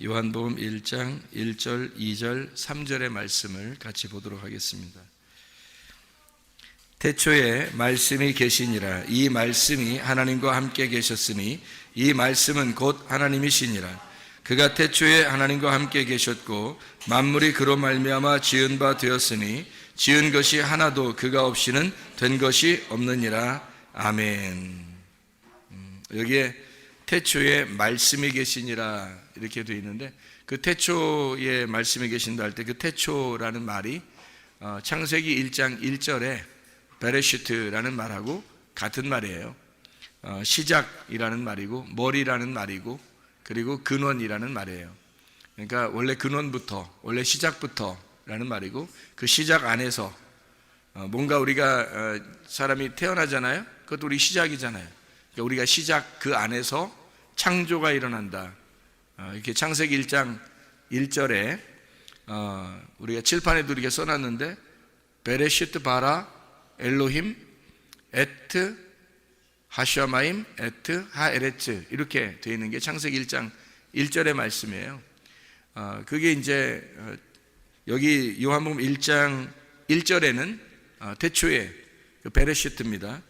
요한복음 1장 1절, 2절, 3절의 말씀을 같이 보도록 하겠습니다. 태초에 말씀이 계시니라. 이 말씀이 하나님과 함께 계셨으니 이 말씀은 곧 하나님이시니라. 그가 태초에 하나님과 함께 계셨고 만물이 그로 말미암아 지은 바 되었으니 지은 것이 하나도 그가 없이는 된 것이 없느니라. 아멘. 여기에 태초에 말씀이 계시니라 이렇게 되어 있는데, 그 태초에 말씀이 계신다 할 때 그 태초라는 말이 창세기 1장 1절에 베레시트라는 말하고 같은 말이에요. 시작이라는 말이고 머리라는 말이고 그리고 근원이라는 말이에요. 그러니까 원래 근원부터, 원래 시작부터라는 말이고, 그 시작 안에서 뭔가 우리가 사람이 태어나잖아요. 그것도 우리 시작이잖아요. 그러니까 우리가 시작 그 안에서 창조가 일어난다. 이렇게 창세기 1장 1절에 우리가 칠판에도 이렇게 써놨는데, 베레시트 바라 엘로힘 에트 하샤마임 에트 하에레츠 이렇게 되어 있는 게 창세기 1장 1절의 말씀이에요. 그게 이제 여기 요한복음 1장 1절에는 태초에 그 베레시트입니다.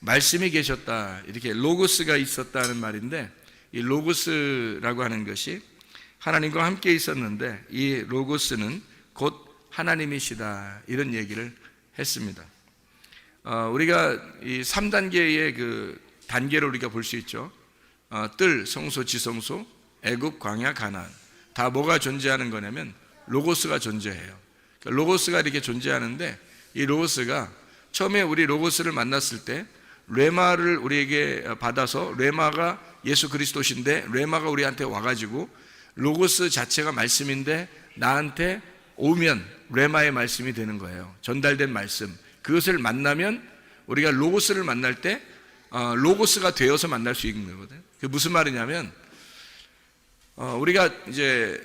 말씀이 계셨다, 이렇게 로고스가 있었다는 말인데, 이 로고스라고 하는 것이 하나님과 함께 있었는데 이 로고스는 곧 하나님이시다, 이런 얘기를 했습니다. 우리가 이 3단계의 그 단계를 우리가 볼 수 있죠. 뜰, 성소, 지성소, 애굽, 광야, 가나안. 다 뭐가 존재하는 거냐면 로고스가 존재해요. 로고스가 이렇게 존재하는데, 이 로고스가 처음에 우리 로고스를 만났을 때 레마를 우리에게 받아서, 레마가 예수 그리스도신데 레마가 우리한테 와가지고 로고스 자체가 말씀인데 나한테 오면 레마의 말씀이 되는 거예요. 전달된 말씀. 그것을 만나면 우리가 로고스를 만날 때 로고스가 되어서 만날 수 있는 거거든요. 그게 무슨 말이냐면 우리가 이제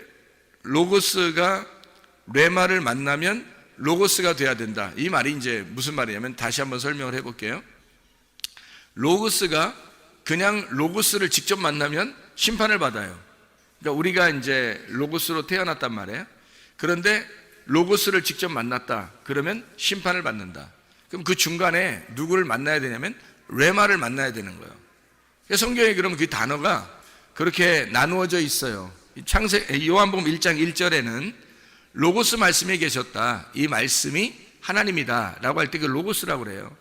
로고스가 레마를 만나면 로고스가 돼야 된다, 이 말이 이제 무슨 말이냐면, 다시 한번 설명을 해볼게요. 로고스가 그냥 로고스를 직접 만나면 심판을 받아요. 그러니까 우리가 이제 로고스로 태어났단 말이에요. 그런데 로고스를 직접 만났다 그러면 심판을 받는다. 그럼 그 중간에 누구를 만나야 되냐면 레마를 만나야 되는 거예요. 그러니까 성경에 그러면 그 단어가 그렇게 나누어져 있어요. 요한복음 1장 1절에는 로고스 말씀이 계셨다, 이 말씀이 하나님이다 라고 할 때 그 로고스라고 그래요.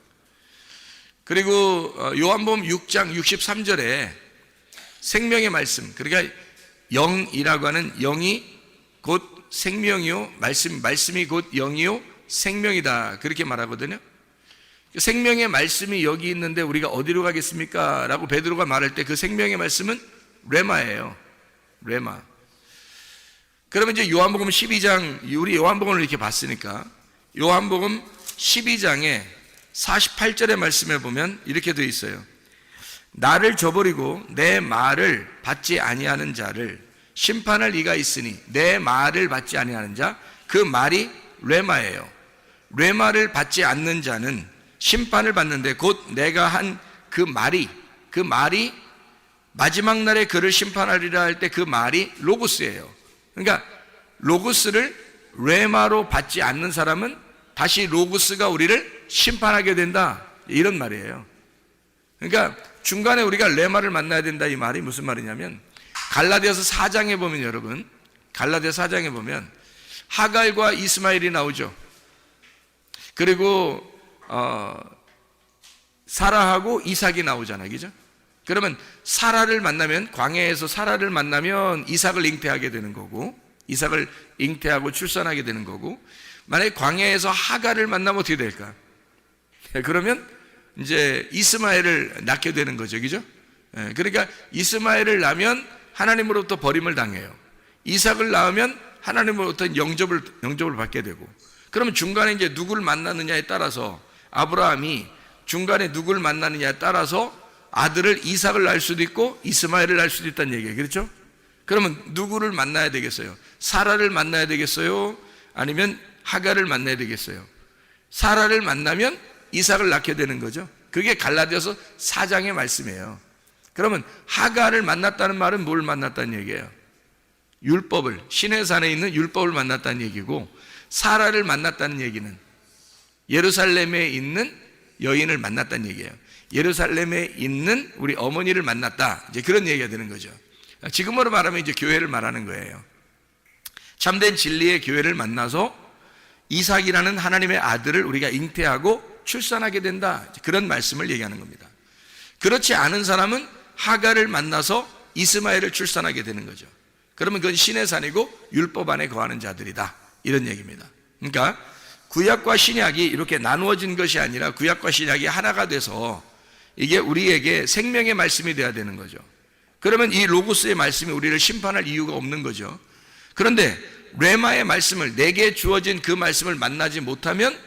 그리고 요한복음 6장 63절에 생명의 말씀, 그러니까 영이라고 하는 영이 곧 생명이요, 말씀이 곧 영이요 생명이다, 그렇게 말하거든요. 생명의 말씀이 여기 있는데 우리가 어디로 가겠습니까? 라고 베드로가 말할 때 그 생명의 말씀은 레마예요. 레마. 그러면 이제 요한복음 12장, 우리 요한복음을 이렇게 봤으니까 요한복음 12장에 48절의 말씀에 보면 이렇게 되어 있어요. 나를 저버리고 내 말을 받지 아니하는 자를 심판할 이가 있으니, 내 말을 받지 아니하는 자, 그 말이 레마예요. 레마를 받지 않는 자는 심판을 받는데, 곧 내가 한 그 말이 마지막 날에 그를 심판하리라 할 때 그 말이 로고스예요. 그러니까 로고스를 레마로 받지 않는 사람은 다시 로고스가 우리를 심판하게 된다, 이런 말이에요. 그러니까 중간에 우리가 레마를 만나야 된다, 이 말이 무슨 말이냐면, 갈라디아서 4장에 보면, 여러분 갈라디아 4장에 보면 하갈과 이스마엘이 나오죠. 그리고 사라하고 이삭이 나오잖아요, 그죠? 그러면 사라를 만나면, 광야에서 사라를 만나면 이삭을 잉태하게 되는 거고, 이삭을 잉태하고 출산하게 되는 거고, 만약에 광야에서 하갈을 만나면 어떻게 될까? 그러면 이제 이스마엘을 낳게 되는 거죠, 그죠? 그러니까 이스마엘을 낳으면 하나님으로부터 버림을 당해요. 이삭을 낳으면 하나님으로부터 영접을 받게 되고, 그러면 중간에 이제 누구를 만나느냐에 따라서, 아브라함이 중간에 누구를 만나느냐에 따라서 아들을 이삭을 낳을 수도 있고 이스마엘을 낳을 수도 있다는 얘기예요, 그렇죠? 그러면 누구를 만나야 되겠어요? 사라를 만나야 되겠어요? 아니면 하갈을 만나야 되겠어요? 사라를 만나면 이삭을 낳게 되는 거죠. 그게 갈라디아서 4장의 말씀이에요. 그러면 하갈을 만났다는 말은 뭘 만났다는 얘기예요? 율법을, 시내산에 있는 율법을 만났다는 얘기고, 사라를 만났다는 얘기는 예루살렘에 있는 여인을 만났다는 얘기예요. 예루살렘에 있는 우리 어머니를 만났다, 이제 그런 얘기가 되는 거죠. 지금으로 말하면 이제 교회를 말하는 거예요. 참된 진리의 교회를 만나서 이삭이라는 하나님의 아들을 우리가 잉태하고 출산하게 된다, 그런 말씀을 얘기하는 겁니다. 그렇지 않은 사람은 하갈을 만나서 이스마엘을 출산하게 되는 거죠. 그러면 그건 신의 산이고 율법 안에 거하는 자들이다, 이런 얘기입니다. 그러니까 구약과 신약이 이렇게 나누어진 것이 아니라 구약과 신약이 하나가 돼서 이게 우리에게 생명의 말씀이 되어야 되는 거죠. 그러면 이 로고스의 말씀이 우리를 심판할 이유가 없는 거죠. 그런데 레마의 말씀을, 내게 주어진 그 말씀을 만나지 못하면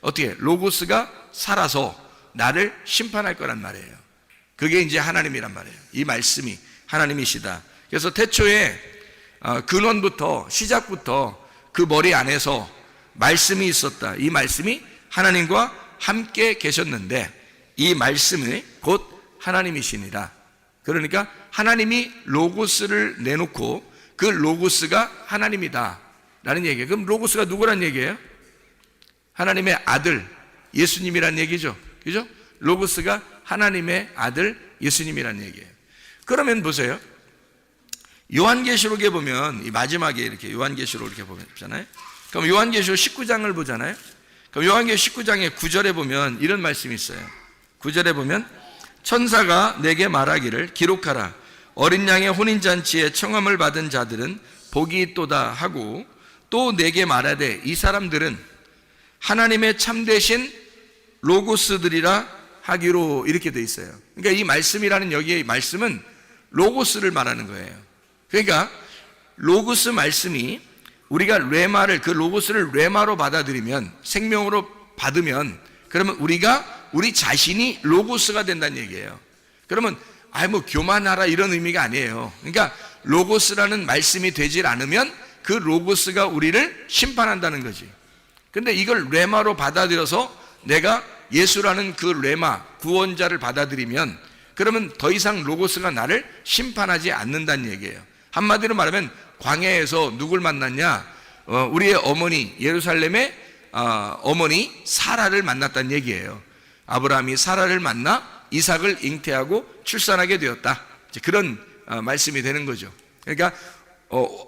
어떻게? 로고스가 살아서 나를 심판할 거란 말이에요. 그게 이제 하나님이란 말이에요. 이 말씀이 하나님이시다. 그래서 태초에 근원부터, 시작부터 그 머리 안에서 말씀이 있었다. 이 말씀이 하나님과 함께 계셨는데 이 말씀이 곧 하나님이시니라. 그러니까 하나님이 로고스를 내놓고 그 로고스가 하나님이다 라는 얘기예요. 그럼 로고스가 누구란 얘기예요? 하나님의 아들 예수님이란 얘기죠. 그죠? 로고스가 하나님의 아들 예수님이란 얘기예요. 그러면 보세요. 요한계시록에 보면 이 마지막에 이렇게 요한계시록 이렇게 보잖아요. 그럼 요한계시록 19장을 보잖아요. 그럼 요한계시록 19장의 9절에 보면 이런 말씀이 있어요. 9절에 보면 천사가 내게 말하기를 기록하라. 어린 양의 혼인잔치에 청함을 받은 자들은 복이 있도다 하고 또 내게 말하되 이 사람들은 하나님의 참되신 로고스들이라 하기로, 이렇게 돼 있어요. 그러니까 이 말씀이라는 여기의 말씀은 로고스를 말하는 거예요. 그러니까 로고스 말씀이 우리가 레마를, 그 로고스를 레마로 받아들이면, 생명으로 받으면, 그러면 우리 자신이 로고스가 된다는 얘기예요. 그러면 뭐 교만하라 이런 의미가 아니에요. 그러니까 로고스라는 말씀이 되질 않으면 그 로고스가 우리를 심판한다는 거지. 근데 이걸 레마로 받아들여서 내가 예수라는 그 레마, 구원자를 받아들이면 그러면 더 이상 로고스가 나를 심판하지 않는다는 얘기예요. 한마디로 말하면 광야에서 누굴 만났냐? 우리의 어머니, 예루살렘의 어머니 사라를 만났다는 얘기예요. 아브라함이 사라를 만나 이삭을 잉태하고 출산하게 되었다, 그런 말씀이 되는 거죠. 그러니까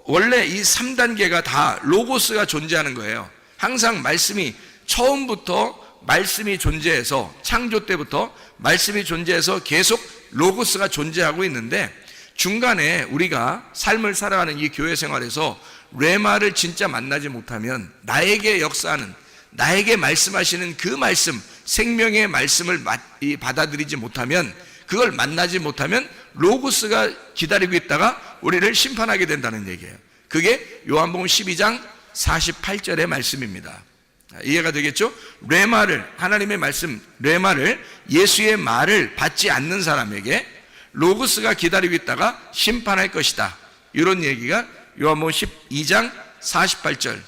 원래 이 3단계가 다 로고스가 존재하는 거예요. 항상 말씀이 처음부터 말씀이 존재해서, 창조 때부터 말씀이 존재해서 계속 로고스가 존재하고 있는데, 중간에 우리가 삶을 살아가는 이 교회 생활에서 레마를 진짜 만나지 못하면, 나에게 역사하는, 나에게 말씀하시는 그 말씀, 생명의 말씀을 받아들이지 못하면, 그걸 만나지 못하면 로고스가 기다리고 있다가 우리를 심판하게 된다는 얘기예요. 그게 요한복음 12장 48절의 말씀입니다. 이해가 되겠죠? 레마를, 하나님의 말씀 레마를, 예수의 말을 받지 않는 사람에게 로고스가 기다리고 있다가 심판할 것이다, 이런 얘기가 요한복음 12장 48절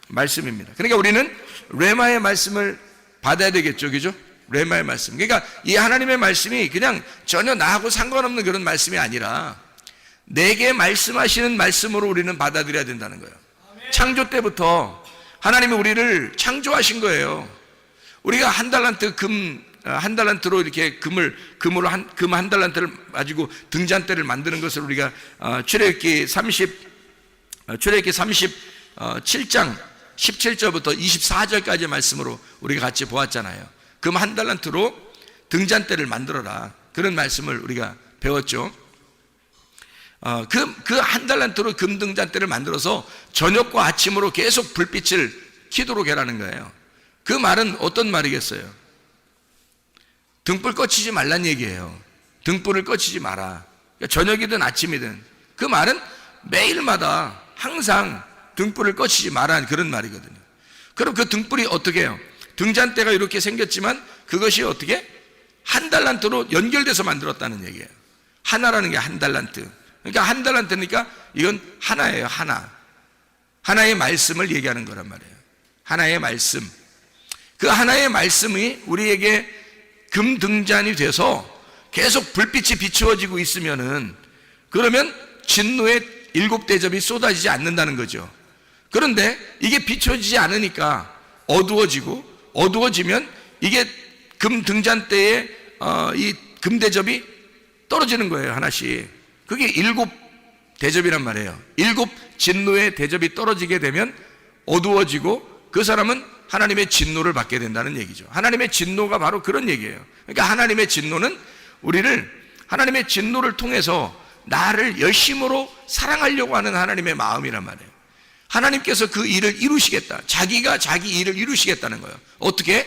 말씀입니다. 그러니까 우리는 레마의 말씀을 받아야 되겠죠, 그죠? 레마의 말씀. 그러니까 이 하나님의 말씀이 그냥 전혀 나하고 상관없는 그런 말씀이 아니라 내게 말씀하시는 말씀으로 우리는 받아들여야 된다는 거예요. 창조 때부터 하나님이 우리를 창조하신 거예요. 우리가 한 달란트로 이렇게 금 한 달란트를 가지고 등잔대를 만드는 것을 우리가 출애굽기 37장 17절부터 24절까지의 말씀으로 우리가 같이 보았잖아요. 금 한 달란트로 등잔대를 만들어라, 그런 말씀을 우리가 배웠죠. 그 한 달란트로 금 등잔대를 만들어서 저녁과 아침으로 계속 불빛을 키도록 해라는 거예요. 그 말은 어떤 말이겠어요? 등불 꺼치지 말란 얘기예요. 등불을 꺼치지 마라. 그러니까 저녁이든 아침이든 그 말은 매일마다 항상 등불을 꺼치지 마라, 그런 말이거든요. 그럼 그 등불이 어떻게 해요? 등잔대가 이렇게 생겼지만 그것이 어떻게? 한 달란트로 연결돼서 만들었다는 얘기예요. 하나라는 게 한 달란트. 그러니까 한 달란트니까 이건 하나예요, 하나. 하나의 말씀을 얘기하는 거란 말이에요. 하나의 말씀. 그 하나의 말씀이 우리에게 금등잔이 돼서 계속 불빛이 비추어지고 있으면은, 그러면 진노의 일곱 대접이 쏟아지지 않는다는 거죠. 그런데 이게 비춰지지 않으니까 어두워지면 이게 금 등잔대에 이 금대접이 떨어지는 거예요. 하나씩. 그게 일곱 대접이란 말이에요. 일곱 진노의 대접이 떨어지게 되면 어두워지고 그 사람은 하나님의 진노를 받게 된다는 얘기죠. 하나님의 진노가 바로 그런 얘기예요. 그러니까 하나님의 진노는 하나님의 진노를 통해서 나를 열심으로 사랑하려고 하는 하나님의 마음이란 말이에요. 하나님께서 그 일을 이루시겠다. 자기가 자기 일을 이루시겠다는 거예요. 어떻게?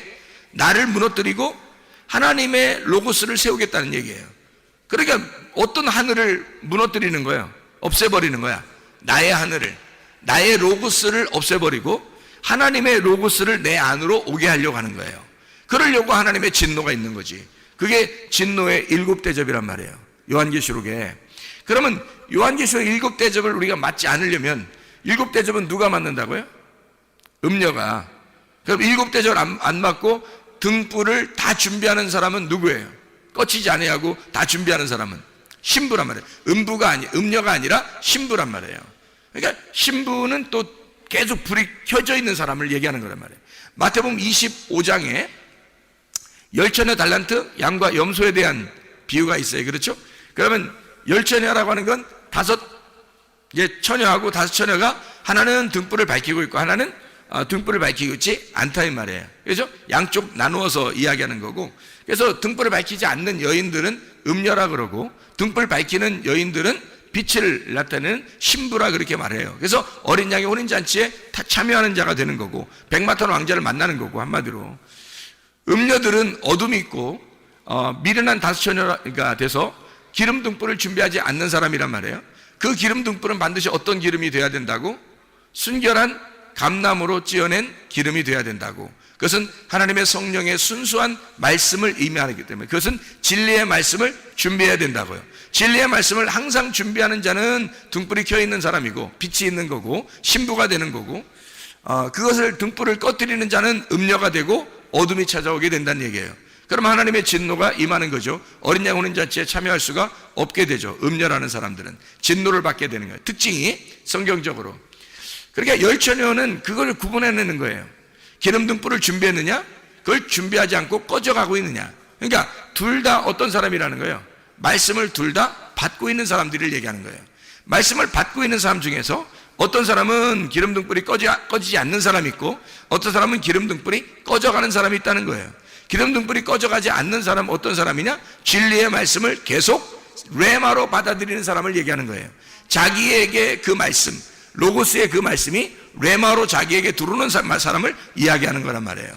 나를 무너뜨리고 하나님의 로고스를 세우겠다는 얘기예요. 그러니까 어떤 하늘을 무너뜨리는 거예요? 없애버리는 거야. 나의 하늘을, 나의 로고스를 없애버리고 하나님의 로고스를 내 안으로 오게 하려고 하는 거예요. 그러려고 하나님의 진노가 있는 거지. 그게 진노의 일곱 대접이란 말이에요. 요한계시록에. 그러면 요한계시록 일곱 대접을 우리가 맞지 않으려면 일곱 대접은 누가 맞는다고요? 음녀가. 그럼 일곱 대접을 안 맞고 등불을 다 준비하는 사람은 누구예요? 꺼치지 아니하고 다 준비하는 사람은 신부란 말이에요. 음녀가 아니라 신부란 말이에요. 그러니까 신부는 또 계속 불이 켜져 있는 사람을 얘기하는 거란 말이에요. 마태복음 25장에 열처녀 달란트, 양과 염소에 대한 비유가 있어요. 그렇죠? 그러면 열처녀라고 하는 건 처녀하고 다섯 처녀가 하나는 등불을 밝히고 있고 하나는 등불을 밝히고 있지 않다 이 말이에요. 그래서 양쪽 나누어서 이야기하는 거고, 그래서 등불을 밝히지 않는 여인들은 음녀라 그러고 등불 밝히는 여인들은 빛을 나타내는 신부라 그렇게 말해요. 그래서 어린 양의 혼인잔치에 참여하는 자가 되는 거고 백마탄 왕자를 만나는 거고, 한마디로 음녀들은 어둠이 있고 미련한 다섯 처녀가 돼서 기름 등불을 준비하지 않는 사람이란 말이에요. 그 기름 등불은 반드시 어떤 기름이 돼야 된다고? 순결한 감나무로 찌어낸 기름이 돼야 된다고. 그것은 하나님의 성령의 순수한 말씀을 의미하기 때문에 그것은 진리의 말씀을 준비해야 된다고요. 진리의 말씀을 항상 준비하는 자는 등불이 켜 있는 사람이고 빛이 있는 거고 신부가 되는 거고, 그것을 등불을 꺼뜨리는 자는 음녀가 되고 어둠이 찾아오게 된다는 얘기예요. 그럼 하나님의 진노가 임하는 거죠. 어린 양 혼인잔치에 참여할 수가 없게 되죠. 음녀라는 사람들은 진노를 받게 되는 거예요. 특징이 성경적으로. 그러니까 열처녀는 그걸 구분해내는 거예요. 기름 등불을 준비했느냐, 그걸 준비하지 않고 꺼져가고 있느냐. 그러니까 둘 다 어떤 사람이라는 거예요? 말씀을 둘 다 받고 있는 사람들을 얘기하는 거예요. 말씀을 받고 있는 사람 중에서 어떤 사람은 기름 등불이 꺼지지 않는 사람이 있고 어떤 사람은 기름 등불이 꺼져가는 사람이 있다는 거예요. 기름 등불이 꺼져가지 않는 사람은 어떤 사람이냐? 진리의 말씀을 계속 레마로 받아들이는 사람을 얘기하는 거예요. 자기에게 그 말씀, 로고스의 그 말씀이 레마로 자기에게 들어오는 사람을 이야기하는 거란 말이에요.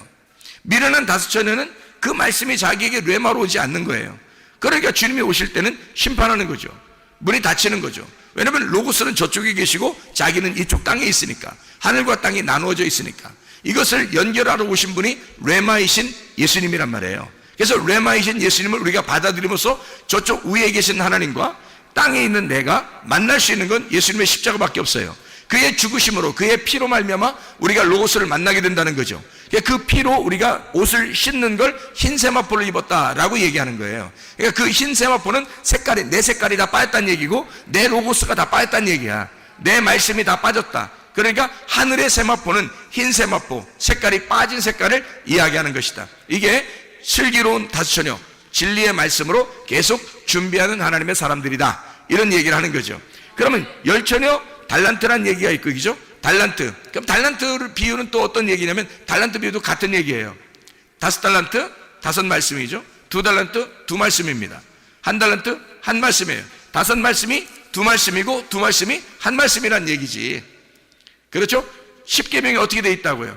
미련한 다섯 처녀는 그 말씀이 자기에게 레마로 오지 않는 거예요. 그러니까 주님이 오실 때는 심판하는 거죠. 문이 닫히는 거죠. 왜냐하면 로고스는 저쪽에 계시고 자기는 이쪽 땅에 있으니까, 하늘과 땅이 나누어져 있으니까. 이것을 연결하러 오신 분이 레마이신 예수님이란 말이에요. 그래서 레마이신 예수님을 우리가 받아들이면서 저쪽 위에 계신 하나님과 땅에 있는 내가 만날 수 있는 건 예수님의 십자가밖에 없어요. 그의 죽으심으로, 그의 피로 말미암아 우리가 로고스를 만나게 된다는 거죠. 그 피로 우리가 옷을 씻는 걸 흰 세마포를 입었다라고 얘기하는 거예요. 그러니까 그 흰 세마포는 색깔이, 내 색깔이 다 빠졌다는 얘기고 내 로고스가 다 빠졌다는 얘기야. 내 말씀이 다 빠졌다. 그러니까 하늘의 세마포는 흰 세마포, 색깔이 빠진 색깔을 이야기하는 것이다. 이게 슬기로운 다섯 처녀, 진리의 말씀으로 계속 준비하는 하나님의 사람들이다, 이런 얘기를 하는 거죠. 그러면 열처녀 달란트란 얘기가 있고, 그죠? 달란트. 그럼 달란트를 비유는 또 어떤 얘기냐면 달란트 비유도 같은 얘기예요. 다섯 달란트, 다섯 말씀이죠. 두 달란트, 두 말씀입니다. 한 달란트, 한 말씀이에요. 다섯 말씀이 두 말씀이고 두 말씀이 한 말씀이란 얘기지. 그렇죠? 십계명이 어떻게 돼 있다고요?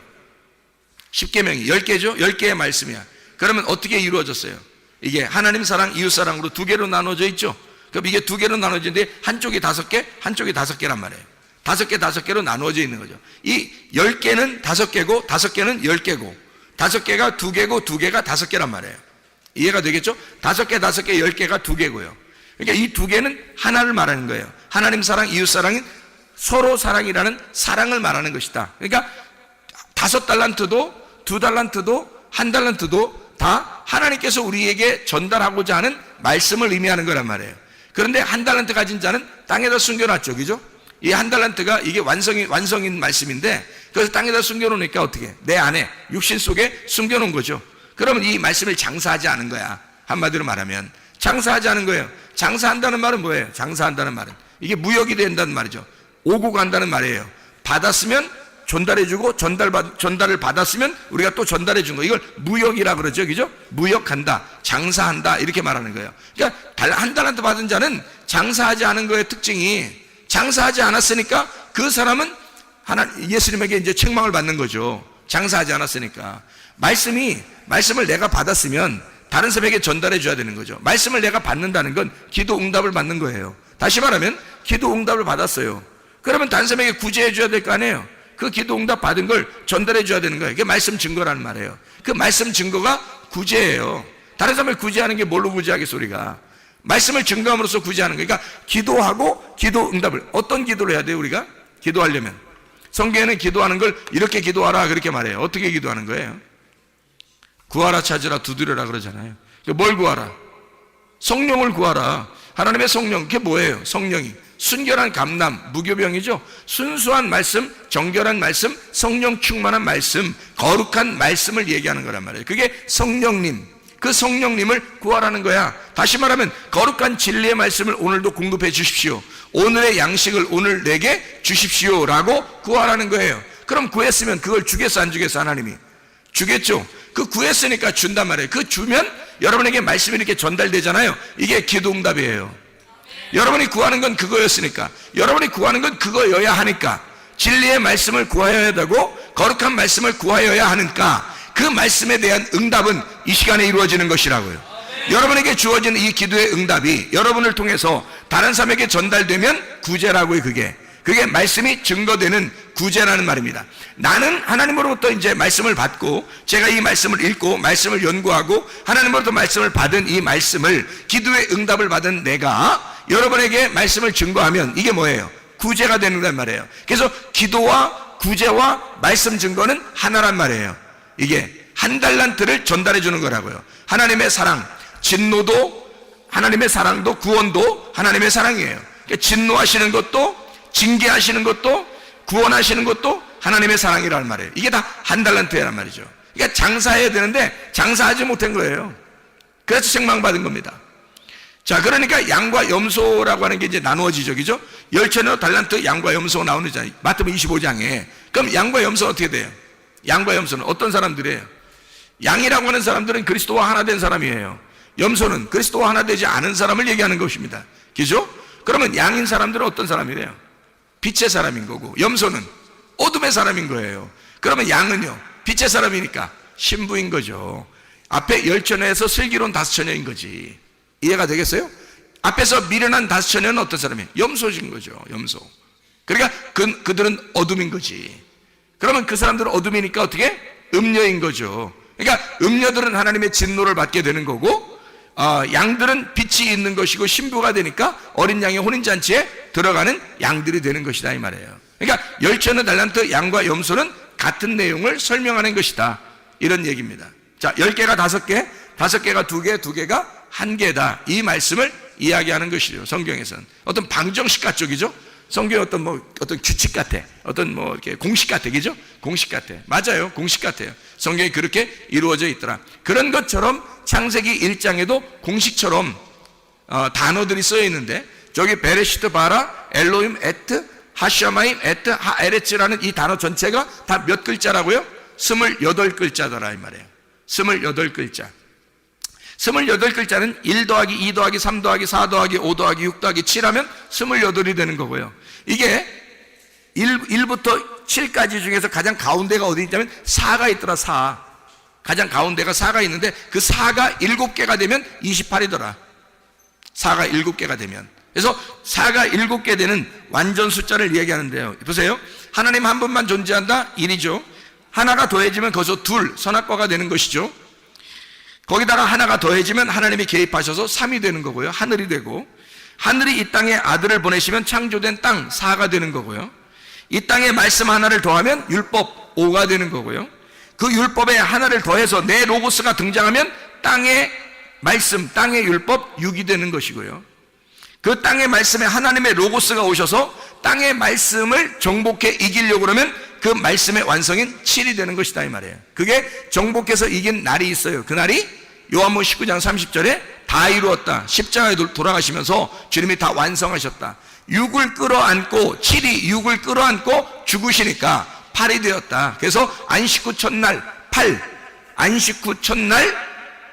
십계명이 10개죠? 10개의 말씀이야. 그러면 어떻게 이루어졌어요? 이게 하나님 사랑, 이웃 사랑으로 두 개로 나눠져 있죠? 그럼 이게 두 개로 나눠지는데 한쪽이 5개, 한쪽이 5개란 말이에요. 5개, 5개로 나누어져 있는 거죠. 이 10개는 5개고 5개는 10개고 5개가 2개고 2개가 5개란 말이에요. 이해가 되겠죠? 5개, 5개, 10개가 2개고요. 그러니까 이 2개는 하나를 말하는 거예요. 하나님 사랑, 이웃 사랑인 서로 사랑이라는 사랑을 말하는 것이다. 그러니까 5달란트도 2달란트도 1달란트도 다 하나님께서 우리에게 전달하고자 하는 말씀을 의미하는 거란 말이에요. 그런데 1달란트 가진 자는 땅에다 숨겨놨죠. 그죠? 이 한 달란트가 이게 완성인 말씀인데, 그래서 땅에다 숨겨놓으니까 어떻게? 내 안에, 육신 속에 숨겨놓은 거죠. 그러면 이 말씀을 장사하지 않은 거야. 한마디로 말하면. 장사하지 않은 거예요. 장사한다는 말은 뭐예요? 장사한다는 말은. 이게 무역이 된다는 말이죠. 오고 간다는 말이에요. 받았으면 전달해주고, 전달을 받았으면 우리가 또 전달해준 거. 이걸 무역이라 그러죠. 그죠? 무역한다, 장사한다, 이렇게 말하는 거예요. 그러니까 한 달란트 받은 자는 장사하지 않은 거의 특징이, 장사하지 않았으니까 그 사람은 예수님에게 이제 책망을 받는 거죠. 장사하지 않았으니까. 말씀을 내가 받았으면 다른 사람에게 전달해 줘야 되는 거죠. 말씀을 내가 받는다는 건 기도 응답을 받는 거예요. 다시 말하면 기도 응답을 받았어요. 그러면 다른 사람에게 구제해 줘야 될 거 아니에요. 그 기도 응답 받은 걸 전달해 줘야 되는 거예요. 이게 말씀 증거라는 말이에요. 그 말씀 증거가 구제예요. 다른 사람을 구제하는 게 뭘로 구제하겠어 우리가? 말씀을 증거함으로써 구제하는 거예요. 그러니까 기도하고 기도 응답을, 어떤 기도를 해야 돼요 우리가? 기도하려면 성경에는 기도하는 걸 이렇게 기도하라 그렇게 말해요. 어떻게 기도하는 거예요? 구하라, 찾으라, 두드려라 그러잖아요. 뭘 구하라? 성령을 구하라. 하나님의 성령, 그게 뭐예요? 성령이 순결한 감람, 무교병이죠. 순수한 말씀, 정결한 말씀, 성령 충만한 말씀, 거룩한 말씀을 얘기하는 거란 말이에요. 그게 성령님, 그 성령님을 구하라는 거야. 다시 말하면 거룩한 진리의 말씀을 오늘도 공급해 주십시오. 오늘의 양식을 오늘 내게 주십시오 라고 구하라는 거예요. 그럼 구했으면 그걸 주겠어 안 주겠어? 하나님이 주겠죠. 그 구했으니까 준단 말이에요. 그 주면 여러분에게 말씀이 이렇게 전달되잖아요. 이게 기도 응답이에요. 여러분이 구하는 건 그거였으니까, 여러분이 구하는 건 그거여야 하니까, 진리의 말씀을 구하여야 되고 거룩한 말씀을 구하여야 하니까 그 말씀에 대한 응답은 이 시간에 이루어지는 것이라고요. 여러분에게 주어진 이 기도의 응답이 여러분을 통해서 다른 사람에게 전달되면 구제라고요. 그게 말씀이 증거되는 구제라는 말입니다. 나는 하나님으로부터 이제 말씀을 받고, 제가 이 말씀을 읽고 말씀을 연구하고 하나님으로부터 말씀을 받은 이 말씀을, 기도의 응답을 받은 내가 여러분에게 말씀을 증거하면 이게 뭐예요? 구제가 되는 단 말이에요. 그래서 기도와 구제와 말씀 증거는 하나란 말이에요. 이게 한 달란트를 전달해 주는 거라고요. 하나님의 사랑, 진노도 하나님의 사랑도, 구원도 하나님의 사랑이에요. 그러니까 진노하시는 것도, 징계하시는 것도, 구원하시는 것도 하나님의 사랑이라는 말이에요. 이게 다 한 달란트란 말이죠. 그러니까 장사해야 되는데 장사하지 못한 거예요. 그래서 책망받은 겁니다. 자, 그러니까 양과 염소라고 하는 게 이제 나누어지죠. 그죠? 10채너 달란트 양과 염소가 나오는 마태복음 25장에. 그럼 양과 염소는 어떻게 돼요? 양과 염소는 어떤 사람들이에요? 양이라고 하는 사람들은 그리스도와 하나 된 사람이에요. 염소는 그리스도와 하나 되지 않은 사람을 얘기하는 것입니다. 그죠? 그러면 양인 사람들은 어떤 사람이래요? 빛의 사람인 거고, 염소는 어둠의 사람인 거예요. 그러면 양은요, 빛의 사람이니까 신부인 거죠. 앞에 10처녀에서 슬기로운 5처녀인 거지. 이해가 되겠어요? 앞에서 미련한 5처녀는 어떤 사람이에요? 염소인 거죠. 염소. 그러니까 그들은 어둠인 거지. 그러면 그 사람들은 어둠이니까 어떻게? 음녀인 거죠. 그러니까 음녀들은 하나님의 진노를 받게 되는 거고, 양들은 빛이 있는 것이고 신부가 되니까 어린 양의 혼인잔치에 들어가는 양들이 되는 것이다 이 말이에요. 그러니까 10채너 달란트 양과 염소는 같은 내용을 설명하는 것이다, 이런 얘기입니다. 자, 10개가 5개, 5개가 2개, 2개가 1개다, 이 말씀을 이야기하는 것이죠. 성경에서는 어떤 방정식 같죠, 성경의 어떤 규칙 같아, 이렇게 공식 같아, 그죠? 공식 같아. 맞아요, 공식 같아요. 성경이 그렇게 이루어져 있더라. 그런 것처럼 창세기 1장에도 공식처럼 단어들이 쓰여 있는데, 저기 베레시트 바라 엘로임 에트 하샤마임 에트 하에레츠라는 이 단어 전체가 다 몇 글자라고요? 28글자더라 이 말이에요. 28글자. 28글자는 1 더하기 2 더하기 3 더하기 4 더하기 5 더하기 6 더하기 7하면 28이 되는 거고요. 이게 1부터 7까지 중에서 가장 가운데가 어디 있냐면 4가 있더라. 4. 가장 가운데가 4가 있는데 그 4가 7개가 되면 28이더라. 4가 7개가 되면. 그래서 4가 7개 되는 완전 숫자를 얘기하는데요. 보세요. 하나님 한 분만 존재한다? 1이죠. 하나가 더해지면 거기서 둘, 선악과가 되는 것이죠. 거기다가 하나가 더해지면 하나님이 개입하셔서 3이 되는 거고요. 하늘이 되고, 하늘이 이 땅에 아들을 보내시면 창조된 땅 4가 되는 거고요. 이 땅에 말씀 하나를 더하면 율법 5가 되는 거고요. 그 율법에 하나를 더해서 내 로고스가 등장하면 땅의 말씀, 땅의 율법 6이 되는 것이고요. 그 땅의 말씀에 하나님의 로고스가 오셔서 땅의 말씀을 정복해 이기려고 그러면 그 말씀의 완성인 7이 되는 것이다 이 말이에요. 그게 정복해서 이긴 날이 있어요. 그 날이 요한복음 19장 30절에 다 이루었다. 십자가에 돌아가시면서 주님이 다 완성하셨다. 6을 끌어안고 7이 6을 끌어안고 죽으시니까 8이 되었다. 그래서 안식 후 첫날 8, 안식 후 첫날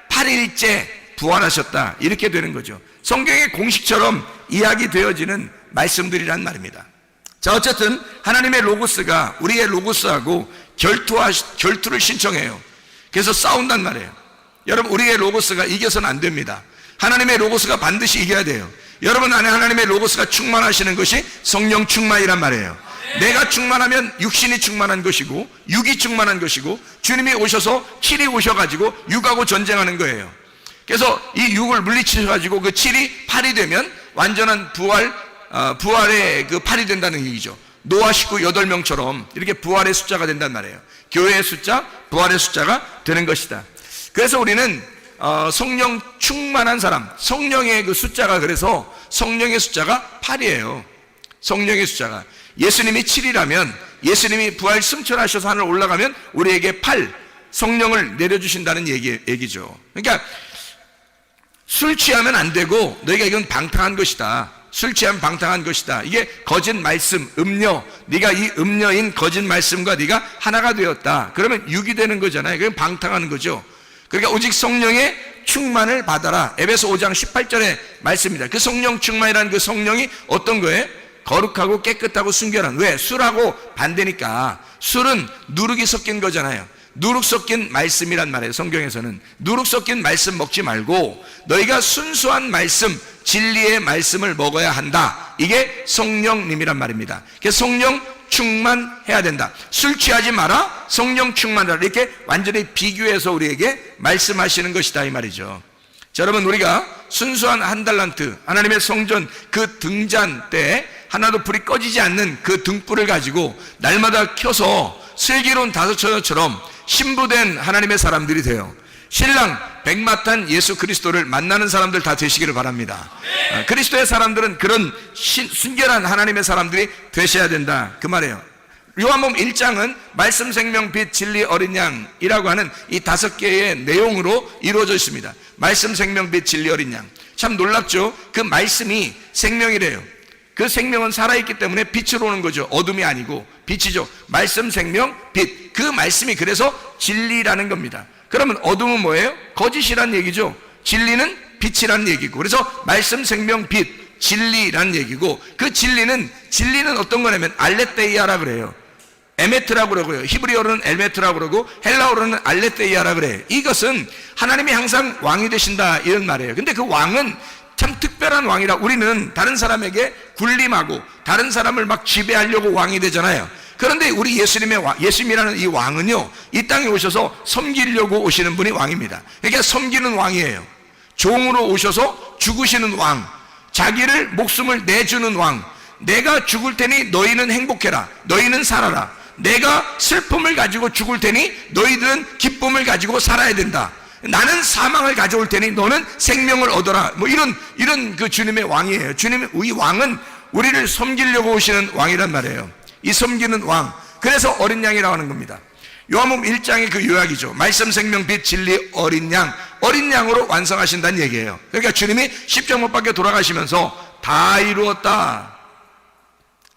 8일째 부활하셨다. 이렇게 되는 거죠. 성경의 공식처럼 이야기되어지는 말씀들이란 말입니다. 자, 어쨌든 하나님의 로고스가 우리의 로고스하고 결투를 신청해요. 그래서 싸운단 말이에요. 여러분, 우리의 로고스가 이겨서는 안 됩니다. 하나님의 로고스가 반드시 이겨야 돼요. 여러분 안에 하나님의 로고스가 충만하시는 것이 성령 충만이란 말이에요. 내가 충만하면 육신이 충만한 것이고 육이 충만한 것이고 주님이 오셔서 7이 오셔가지고 육하고 전쟁하는 거예요. 그래서 이 육을 물리치셔가지고 그 7이 8이 되면 완전한 부활의 그 8이 된다는 얘기죠. 노아 식구 8명처럼 이렇게 부활의 숫자가 된단 말이에요. 교회의 숫자, 부활의 숫자가 되는 것이다. 그래서 우리는 성령 충만한 사람, 성령의 그 숫자가, 그래서 성령의 숫자가 8이에요. 성령의 숫자가 예수님이 7이라면 예수님이 부활 승천하셔서 하늘 올라가면 우리에게 8 성령을 내려주신다는 얘기죠. 그러니까 술 취하면 안 되고 너희가 이건 방탕한 것이다. 술 취하면 방탕한 것이다. 이게 거짓 말씀, 음료. 네가 이 음료인 거짓 말씀과 네가 하나가 되었다. 그러면 육이 되는 거잖아요. 그건 방탕한 거죠. 그러니까 오직 성령의 충만을 받아라. 에베소 5장 18절의 말씀입니다. 그 성령 충만이라는 그 성령이 어떤 거예요? 거룩하고 깨끗하고 순결한. 왜? 술하고 반대니까. 술은 누룩이 섞인 거잖아요. 누룩 섞인 말씀이란 말이에요. 성경에서는 누룩 섞인 말씀 먹지 말고 너희가 순수한 말씀, 진리의 말씀을 먹어야 한다. 이게 성령님이란 말입니다. 그래서 성령 충만해야 된다. 술 취하지 마라, 성령 충만하라. 이렇게 완전히 비교해서 우리에게 말씀하시는 것이다 이 말이죠. 자, 여러분, 우리가 순수한 한 달란트, 하나님의 성전 그 등잔 때 하나도 불이 꺼지지 않는 그 등불을 가지고 날마다 켜서 슬기로운 다섯 처녀처럼 신부된 하나님의 사람들이 돼요. 신랑 백마탄 예수 그리스도를 만나는 사람들 다 되시기를 바랍니다. 그리스도의 사람들은 그런 순결한 하나님의 사람들이 되셔야 된다 그 말이에요. 요한복음 1장은 말씀 생명 빛 진리 어린 양이라고 하는 이 5개의 내용으로 이루어져 있습니다. 말씀 생명 빛 진리 어린 양. 참 놀랍죠. 그 말씀이 생명이래요. 그 생명은 살아있기 때문에 빛으로 오는 거죠. 어둠이 아니고 빛이죠. 말씀 생명 빛. 그 말씀이 그래서 진리라는 겁니다. 그러면 어둠은 뭐예요? 거짓이란 얘기죠. 진리는 빛이란 얘기고, 그래서 말씀 생명 빛 진리란 얘기고, 그 진리는 어떤 거냐면 알레테이아라 그래요. 에메트라고 그러고요. 히브리어로는 엘메트라고 그러고 헬라어로는 알레테이아라 그래요. 이것은 하나님이 항상 왕이 되신다 이런 말이에요. 근데 그 왕은 참 특별한 왕이라. 우리는 다른 사람에게 군림하고 다른 사람을 막 지배하려고 왕이 되잖아요. 그런데 우리 예수님이라는 이 왕은요, 이 땅에 오셔서 섬기려고 오시는 분이 왕입니다. 그러니까 섬기는 왕이에요. 종으로 오셔서 죽으시는 왕, 자기를 목숨을 내주는 왕. 내가 죽을 테니 너희는 행복해라, 너희는 살아라. 내가 슬픔을 가지고 죽을 테니 너희들은 기쁨을 가지고 살아야 된다. 나는 사망을 가져올 테니 너는 생명을 얻어라. 뭐 이런 그 주님의 왕이에요. 이 왕은 우리를 섬기려고 오시는 왕이란 말이에요. 이 섬기는 왕. 그래서 어린 양이라고 하는 겁니다. 요한복음 1장의 그 요약이죠. 말씀 생명 빛 진리 어린 양. 어린 양으로 완성하신다는 얘기예요. 그러니까 주님이 십자가 못 박혀 돌아가시면서 다 이루었다.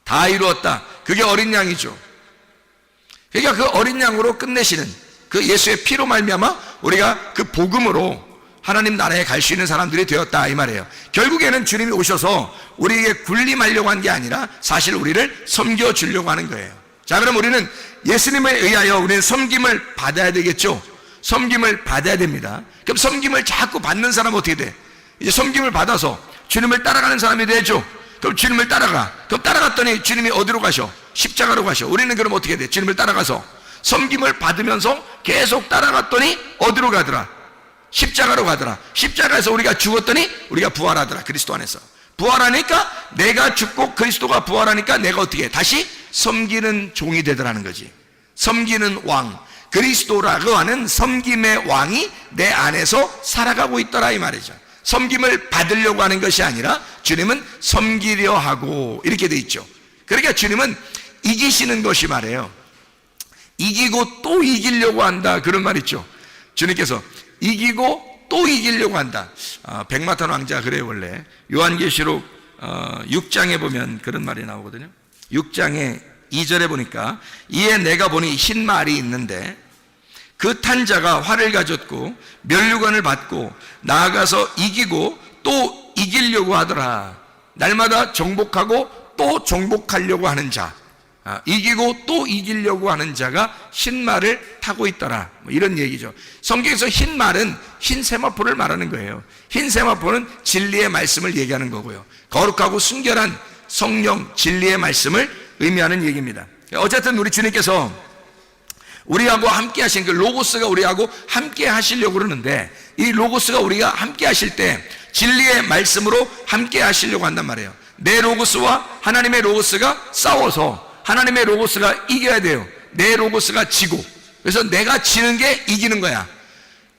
다 이루었다. 그게 어린 양이죠. 그러니까 그 어린 양으로 끝내시는 그 예수의 피로 말미암아 우리가 그 복음으로 하나님 나라에 갈 수 있는 사람들이 되었다 이 말이에요. 결국에는 주님이 오셔서 우리에게 군림하려고 한 게 아니라 사실 우리를 섬겨주려고 하는 거예요. 자, 그럼 우리는 예수님에 의하여 우리는 섬김을 받아야 되겠죠. 섬김을 받아야 됩니다. 그럼 섬김을 자꾸 받는 사람은 어떻게 돼? 이제 섬김을 받아서 주님을 따라가는 사람이 되죠. 그럼 주님을 따라가. 그럼 따라갔더니 주님이 어디로 가셔? 십자가로 가셔. 우리는 그럼 어떻게 돼? 주님을 따라가서 섬김을 받으면서 계속 따라갔더니 어디로 가더라? 십자가로 가더라. 십자가에서 우리가 죽었더니 우리가 부활하더라. 그리스도 안에서 부활하니까, 내가 죽고 그리스도가 부활하니까 내가 어떻게 해? 다시 섬기는 종이 되더라는 거지. 섬기는 왕, 그리스도라고 하는 섬김의 왕이 내 안에서 살아가고 있더라 이 말이죠. 섬김을 받으려고 하는 것이 아니라 주님은 섬기려 하고, 이렇게 돼 있죠. 그러니까 주님은 이기시는 것이 말이에요. 이기고 또 이기려고 한다, 그런 말 있죠. 주님께서 이기고 또 이기려고 한다. 백마탄 왕자 그래요. 원래 요한계시록 6장에 보면 그런 말이 나오거든요. 6장에 2절에 보니까 이에 내가 보니 흰 말이 있는데 그 탄 자가 활을 가졌고 면류관을 받고 나아가서 이기고 또 이기려고 하더라. 날마다 정복하고 또 정복하려고 하는 자, 이기고 또 이기려고 하는 자가 흰 말을 타고 있더라, 뭐 이런 얘기죠. 성경에서 흰 말은 흰 세마포를 말하는 거예요. 흰 세마포는 진리의 말씀을 얘기하는 거고요, 거룩하고 순결한 성령 진리의 말씀을 의미하는 얘기입니다. 어쨌든 우리 주님께서 우리하고 함께 하신 그 로고스가 우리하고 함께 하시려고 그러는데, 이 로고스가 우리가 함께 하실 때 진리의 말씀으로 함께 하시려고 한단 말이에요. 내 로고스와 하나님의 로고스가 싸워서 하나님의 로고스가 이겨야 돼요. 내 로고스가 지고, 그래서 내가 지는 게 이기는 거야.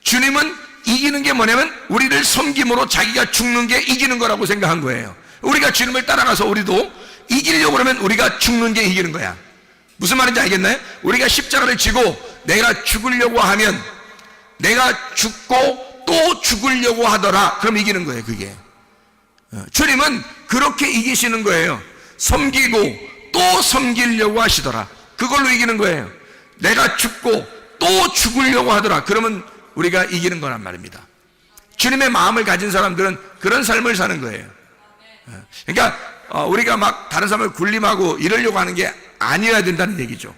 주님은 이기는 게 뭐냐면 우리를 섬김으로 자기가 죽는 게 이기는 거라고 생각한 거예요. 우리가 주님을 따라가서 우리도 이기려고 그러면 우리가 죽는 게 이기는 거야. 무슨 말인지 알겠나요? 우리가 십자가를 지고 내가 죽으려고 하면, 내가 죽고 또 죽으려고 하더라, 그럼 이기는 거예요. 그게 주님은 그렇게 이기시는 거예요. 섬기고 또 섬기려고 하시더라, 그걸로 이기는 거예요. 내가 죽고 또 죽으려고 하더라, 그러면 우리가 이기는 거란 말입니다. 주님의 마음을 가진 사람들은 그런 삶을 사는 거예요. 그러니까 우리가 막 다른 사람을 군림하고 이러려고 하는 게 아니어야 된다는 얘기죠.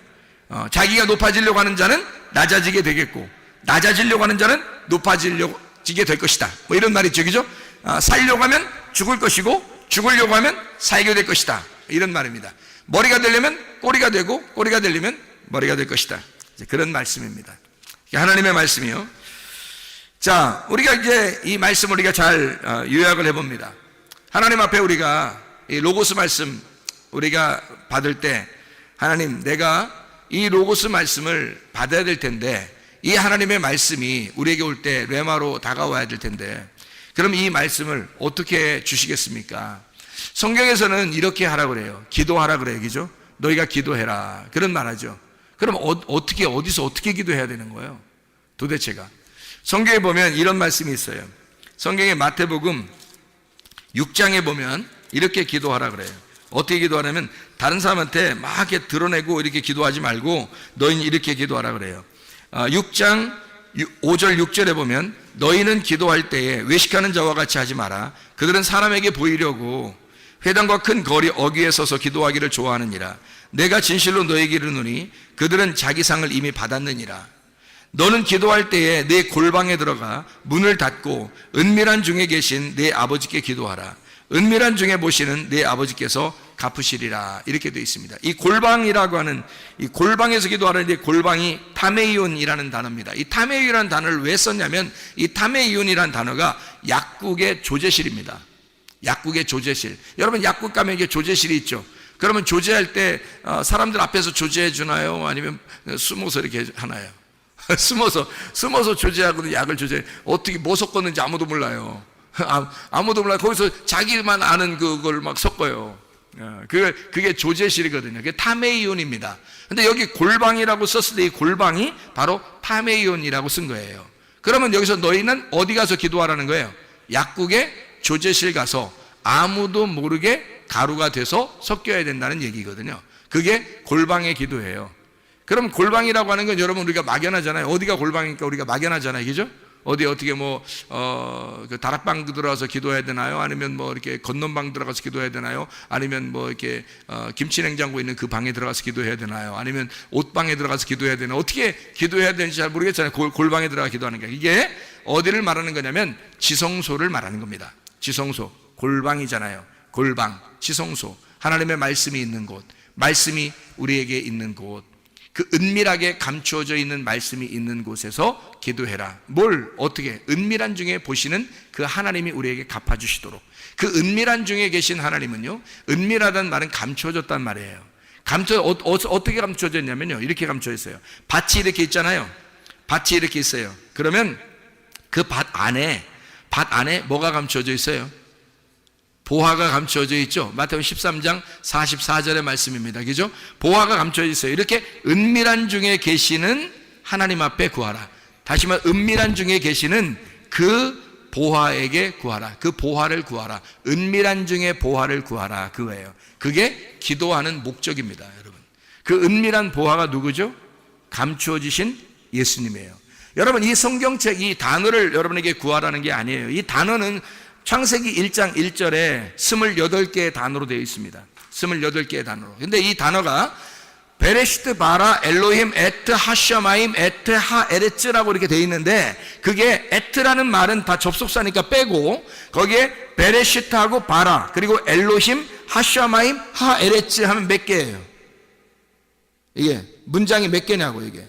자기가 높아지려고 하는 자는 낮아지게 되겠고, 낮아지려고 하는 자는 높아지게 될 것이다, 뭐 이런 말이 있죠. 그죠? 살려고 하면 죽을 것이고 죽으려고 하면 살게 될 것이다, 이런 말입니다. 머리가 되려면 꼬리가 되고 꼬리가 되려면 머리가 될 것이다, 그런 말씀입니다. 하나님의 말씀이요. 자, 우리가 이제 이 말씀을 우리가 잘 요약을 해봅니다. 하나님 앞에 우리가 이 로고스 말씀 우리가 받을 때, 하나님, 내가 이 로고스 말씀을 받아야 될 텐데, 이 하나님의 말씀이 우리에게 올 때 레마로 다가와야 될 텐데, 그럼 이 말씀을 어떻게 주시겠습니까? 성경에서는 이렇게 하라고 그래요. 기도하라 그래요. 그죠? 너희가 기도해라, 그런 말하죠. 그럼 어떻게, 어디서 어떻게 기도해야 되는 거예요? 도대체가. 성경에 보면 이런 말씀이 있어요. 성경의 마태복음 6장에 보면 이렇게 기도하라 그래요. 어떻게 기도하냐면 다른 사람한테 막 이렇게 드러내고 이렇게 기도하지 말고 너희는 이렇게 기도하라 그래요. 6장 5절 6절에 보면 너희는 기도할 때에 외식하는 자와 같이 하지 마라. 그들은 사람에게 보이려고 회당과 큰 거리 어귀에 서서 기도하기를 좋아하느니라. 내가 진실로 너희에게 이르노니 그들은 자기 상을 이미 받았느니라. 너는 기도할 때에 내 골방에 들어가 문을 닫고 은밀한 중에 계신 내 아버지께 기도하라. 은밀한 중에 보시는 내 아버지께서 갚으시리라, 이렇게 되어 있습니다. 이 골방이라고 하는, 이 골방에서 기도하는데 골방이 타메이온이라는 단어입니다. 이 타메이온이라는 단어를 왜 썼냐면 이 타메이온이라는 단어가 약국의 조제실입니다. 약국의 조제실. 여러분 약국 가면 이게 조제실이 있죠. 그러면 조제할 때 사람들 앞에서 조제해 주나요? 아니면 숨어서 이렇게 하나요? 숨어서 조제하고 약을 조제. 어떻게 뭐 섞었는지 아무도 몰라요. 아무도 몰라요. 거기서 자기만 아는 그걸 막 섞어요. 그게 조제실이거든요. 그게 타메이온입니다. 근데 여기 골방이라고 썼을 때 이 골방이 바로 타메이온이라고 쓴 거예요. 그러면 여기서 너희는 어디 가서 기도하라는 거예요? 약국의 조제실 가서 아무도 모르게 가루가 돼서 섞여야 된다는 얘기거든요. 그게 골방의 기도예요. 그럼 골방이라고 하는 건 여러분 우리가 막연하잖아요. 어디가 골방이니까 우리가 막연하잖아요. 그죠? 어떻게 그 다락방 들어가서 기도해야 되나요? 아니면 뭐 이렇게 건넌방 들어가서 기도해야 되나요? 아니면 뭐 이렇게 김치 냉장고 있는 그 방에 들어가서 기도해야 되나요? 아니면 옷방에 들어가서 기도해야 되나요? 어떻게 기도해야 되는지 잘 모르겠잖아요. 골방에 들어가 기도하는 게. 이게 어디를 말하는 거냐면 지성소를 말하는 겁니다. 지성소, 골방이잖아요. 골방, 지성소, 하나님의 말씀이 있는 곳, 말씀이 우리에게 있는 곳, 그 은밀하게 감추어져 있는 말씀이 있는 곳에서 기도해라. 뭘 어떻게? 은밀한 중에 보시는 그 하나님이 우리에게 갚아주시도록. 그 은밀한 중에 계신 하나님은요, 은밀하다는 말은 감추어졌단 말이에요. 어떻게 감추어졌냐면요, 이렇게 감추어 있어요. 밭이 이렇게 있잖아요. 밭이 이렇게 있어요. 그러면 그 밭 안에 밭 안에 뭐가 감춰져 있어요? 보화가 감춰져 있죠. 마태복음 13장 44절의 말씀입니다. 그죠? 보화가 감춰져 있어요. 이렇게 은밀한 중에 계시는 하나님 앞에 구하라. 다시 말해 은밀한 중에 계시는 그 보화에게 구하라. 그 보화를 구하라. 은밀한 중에 보화를 구하라. 그거예요. 그게 기도하는 목적입니다, 여러분. 그 은밀한 보화가 누구죠? 감추어지신 예수님이에요. 여러분, 이 성경책, 이 단어를 여러분에게 구하라는 게 아니에요. 이 단어는 창세기 1장 1절에 28개의 단어로 되어 있습니다. 28개의 단어로. 근데 이 단어가 베레시트 바라 엘로힘 에트 하샤마임 에트 하에레츠라고 이렇게 되어 있는데, 그게 에트라는 말은 다 접속사니까 빼고 거기에 베레시트하고 바라 그리고 엘로힘 하샤마임 하에레츠 하면 몇 개예요? 이게 문장이 몇 개냐고. 이게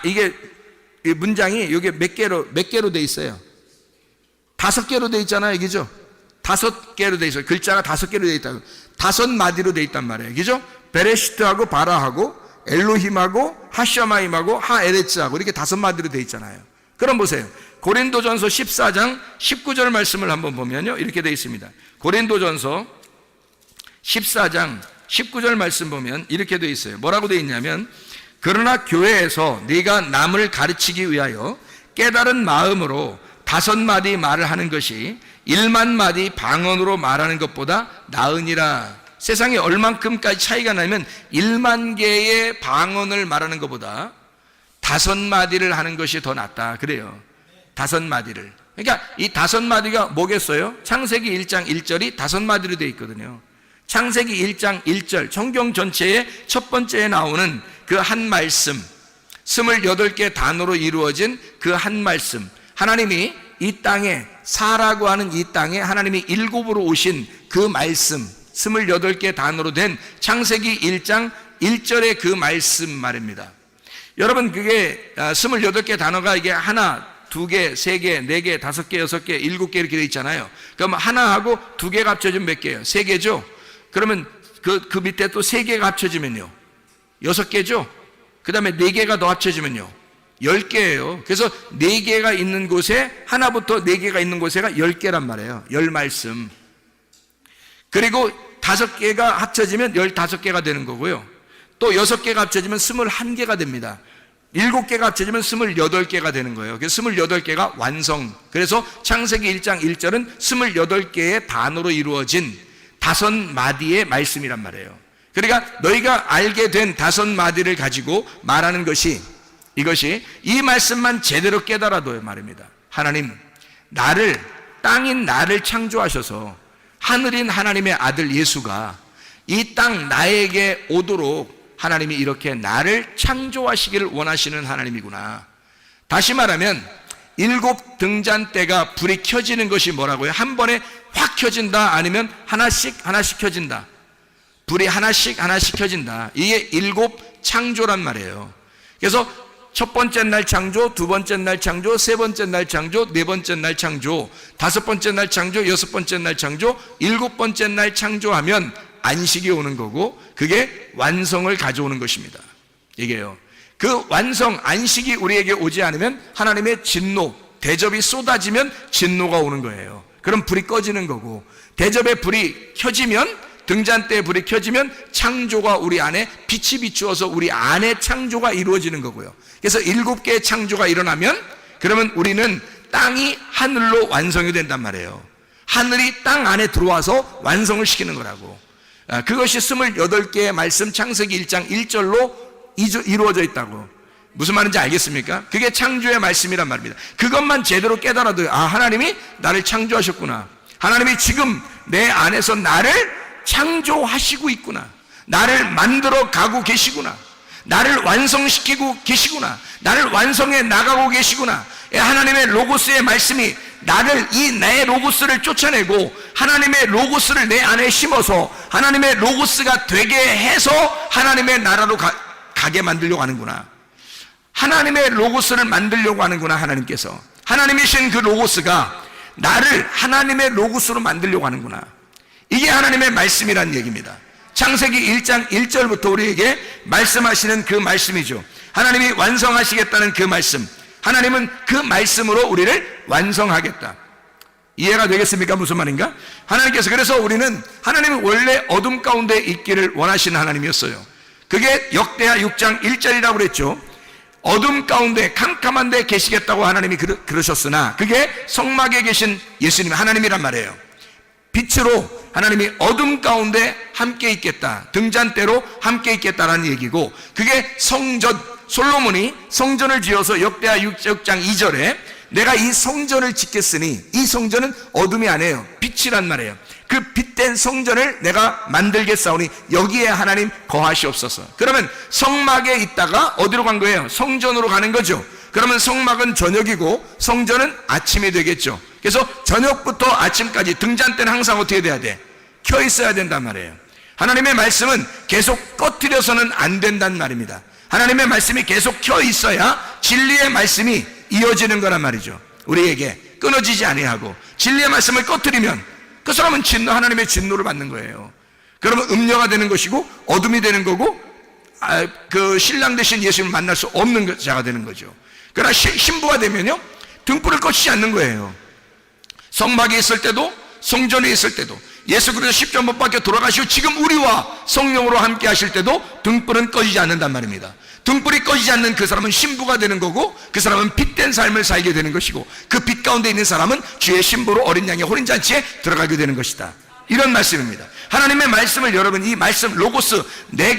이게 문장이 이게 몇 개로 돼 있어요? 5개로 돼 있잖아요, 그죠? 5개로 돼 있어요. 글자가 5개로 돼 있다고. 5마디로 돼 있단 말이에요, 그죠? 베레시트하고 바라하고 엘로힘하고 하샤마임하고 하에레츠하고 이렇게 5마디로 돼 있잖아요. 그럼 보세요. 고린도전서 14장 19절 말씀을 한번 보면요, 이렇게 돼 있습니다. 고린도전서 14장 19절 말씀 보면 이렇게 돼 있어요. 뭐라고 돼 있냐면, 그러나 교회에서 네가 남을 가르치기 위하여 깨달은 마음으로 5마디 말을 하는 것이 1만 마디 방언으로 말하는 것보다 나으니라. 세상에 얼만큼까지 차이가 나면 1만 개의 방언을 말하는 것보다 5마디를 하는 것이 더 낫다, 그래요. 5마디를. 그러니까 이 5마디가 뭐겠어요? 창세기 1장 1절이 5마디로 되어 있거든요. 창세기 1장 1절, 성경 전체의 첫 번째에 나오는 그 한 말씀, 28개 단어로 이루어진 그 한 말씀, 하나님이 이 땅에, 사라고 하는 이 땅에 하나님이 7으로 오신 그 말씀, 28개 단어로 된 창세기 1장 1절의 그 말씀 말입니다. 여러분, 그게 28개 단어가 이게 하나, 2개, 3개, 4개, 5개, 6개, 7개 이렇게 되어 있잖아요. 그럼 하나하고 2개가 합쳐지면 몇 개예요? 3개죠? 그러면 그 밑에 또 3개가 합쳐지면요, 6개죠? 그 다음에 4개가 더 합쳐지면요, 10개예요. 그래서 4개가 있는 곳에, 하나부터 4개가 있는 곳에가 10개란 말이에요. 10말씀. 그리고 5개가 합쳐지면 15개가 되는 거고요. 또 6개가 합쳐지면 21개가 됩니다. 7개가 합쳐지면 28개가 되는 거예요. 그래서 28개가 완성. 그래서 창세기 1장 1절은 28개의 단어로 이루어진 5마디의 말씀이란 말이에요. 그러니까 너희가 알게 된 5마디를 가지고 말하는 것이, 이것이 이 말씀만 제대로 깨달아도 말입니다. 하나님, 땅인 나를 창조하셔서 하늘인 하나님의 아들 예수가 이 땅 나에게 오도록 하나님이 이렇게 나를 창조하시기를 원하시는 하나님이구나. 다시 말하면 7 등잔대가 불이 켜지는 것이 뭐라고요? 한 번에 확 켜진다, 아니면 하나씩 켜진다. 불이 하나씩 켜진다. 이게 7 창조란 말이에요. 그래서 첫 번째 날 창조, 두 번째 날 창조, 세 번째 날 창조, 네 번째 날 창조, 5번째 날 창조, 6번째 날 창조, 7번째 날 창조하면 안식이 오는 거고, 그게 완성을 가져오는 것입니다. 이게요. 그 완성, 안식이 우리에게 오지 않으면 하나님의 진노, 대접이 쏟아지면 진노가 오는 거예요. 그럼 불이 꺼지는 거고, 대접의 불이 켜지면, 등잔대의 불이 켜지면 창조가 우리 안에 빛이 비추어서 우리 안에 창조가 이루어지는 거고요. 그래서 7개의 창조가 일어나면, 그러면 우리는 땅이 하늘로 완성이 된단 말이에요. 하늘이 땅 안에 들어와서 완성을 시키는 거라고. 그것이 28개의 말씀, 창세기 1장 1절로 이루어져 있다고. 무슨 말인지 알겠습니까? 그게 창조의 말씀이란 말입니다. 그것만 제대로 깨달아도, 하나님이 나를 창조하셨구나. 하나님이 지금 내 안에서 나를 창조하시고 있구나. 나를 만들어 가고 계시구나. 나를 완성시키고 계시구나. 나를 완성해 나가고 계시구나. 하나님의 로고스의 말씀이 나를, 내 로고스를 쫓아내고 하나님의 로고스를 내 안에 심어서 하나님의 로고스가 되게 해서 하나님의 나라로 가게 만들려고 하는구나. 하나님의 로고스를 만들려고 하는구나. 하나님께서 하나님이신 그 로고스가 나를 하나님의 로고스로 만들려고 하는구나. 이게 하나님의 말씀이란 얘기입니다. 창세기 1장 1절부터 우리에게 말씀하시는 그 말씀이죠. 하나님이 완성하시겠다는 그 말씀, 하나님은 그 말씀으로 우리를 완성하겠다. 이해가 되겠습니까? 무슨 말인가? 하나님께서, 그래서 하나님은 원래 어둠 가운데 있기를 원하시는 하나님이었어요. 그게 역대하 6장 1절이라고 그랬죠. 어둠 가운데 캄캄한 데 계시겠다고 하나님이 그러셨으나 그게 성막에 계신 예수님 하나님이란 말이에요. 빛으로 하나님이 어둠 가운데 함께 있겠다, 등잔대로 함께 있겠다라는 얘기고, 그게 성전, 솔로몬이 성전을 지어서 역대하 6장 2절에 내가 이 성전을 짓겠으니, 이 성전은 어둠이 아니에요, 빛이란 말이에요. 그 빛된 성전을 내가 만들겠사오니 여기에 하나님 거하시옵소서. 그러면 성막에 있다가 어디로 간 거예요? 성전으로 가는 거죠. 그러면 성막은 저녁이고 성전은 아침이 되겠죠. 그래서 저녁부터 아침까지 등잔대는 항상 어떻게 돼야 돼? 켜 있어야 된단 말이에요. 하나님의 말씀은 계속 꺼뜨려서는 안 된단 말입니다. 하나님의 말씀이 계속 켜 있어야 진리의 말씀이 이어지는 거란 말이죠. 우리에게 끊어지지 아니하고, 진리의 말씀을 꺼뜨리면 그 사람은 하나님의 진노를 받는 거예요. 그러면 음녀가 되는 것이고 어둠이 되는 거고, 그 신랑 되신 예수님을 만날 수 없는 자가 되는 거죠. 그러나 신부가 되면요, 등불을 꺼지지 않는 거예요. 성막에 있을 때도 성전에 있을 때도 예수 그리스도 십자가 못 박혀 돌아가시고 지금 우리와 성령으로 함께 하실 때도 등불은 꺼지지 않는단 말입니다. 등불이 꺼지지 않는 그 사람은 신부가 되는 거고, 그 사람은 빛된 삶을 살게 되는 것이고, 그 빛 가운데 있는 사람은 주의 신부로 어린 양의 혼인잔치에 들어가게 되는 것이다. 이런 말씀입니다. 하나님의 말씀을, 여러분, 이 말씀 로고스,